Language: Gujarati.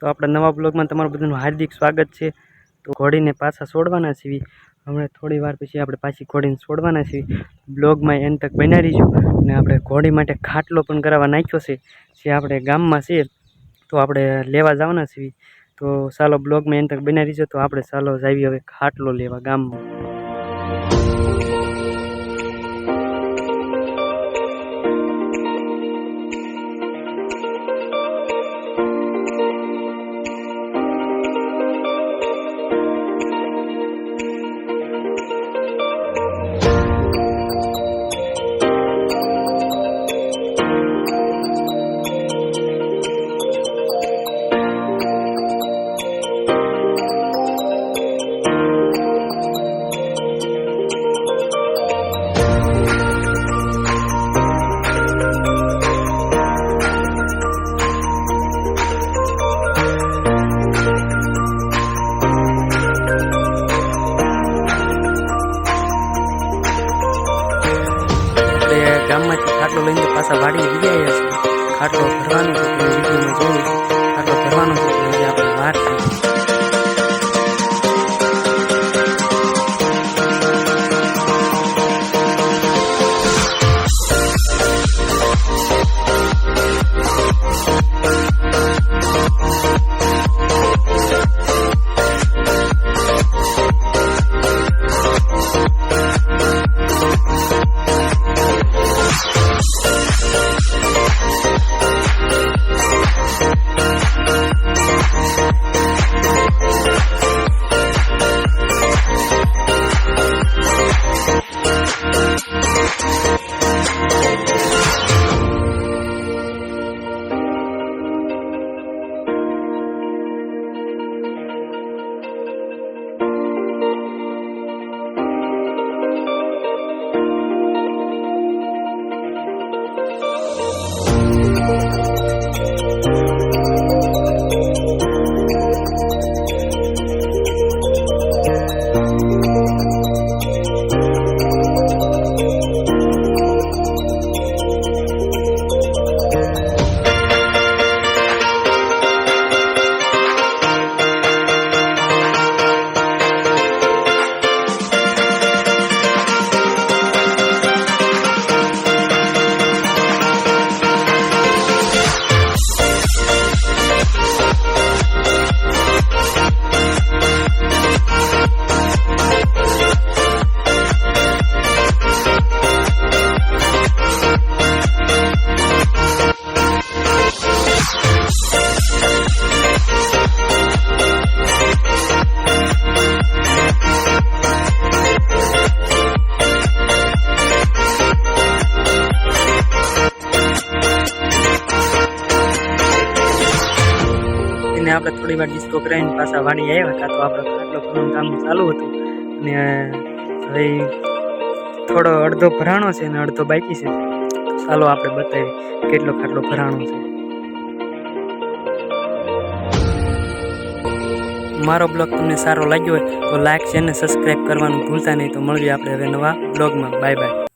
તો આપણા નવા બ્લોગમાં તમારું બધાનું હાર્દિક સ્વાગત છે। તો ઘોડીને પાછા છોડવાના છીએ। હમણાં થોડી વાર પછી આપણે પાછી ઘોડીને છોડવાના છીએ। બ્લોગમાં એન્ડ તક બન્યા રહીશું। અને આપણે ઘોડી માટે ખાટલો પણ કરાવવા નાખ્યો છે જે આપણે ગામમાં છે, તો આપણે લેવા જવાના છીએ। તો ચાલો બ્લોગમાં એન્ડ તક બન્યા રહીશું। તો આપણે ચાલો જાવી હવે ખાટલો લેવા ગામમાં। ગામમાંથી ખાટલો લઈને પાછા વાડી ગયા છે। ખાટલો ભરવાનો છે, તમે વિડીયોમાં જોયું ખાટલો ભરવાનો છે, એટલે આપણે વાર છે। આપણે થોડી વાર ડિસ્કો કરાવીને પાછા વાડી આવ્યા હતા। તો આપણે ખાટલો ભરવાનું કામ ચાલુ હતું અને હવે થોડો અડધો ભરાણો છે અને અડધો બાકી છે। ચાલો આપણે બતાવી કેટલો ખાટલો ભરાણો છે। મારો બ્લોગ તમને સારો લાગ્યો હોય તો લાઈક, શેર અને સબસ્ક્રાઈબ કરવાનું ભૂલતા નહીં। તો મળીએ આપણે હવે નવા બ્લોગમાં। Bye bye.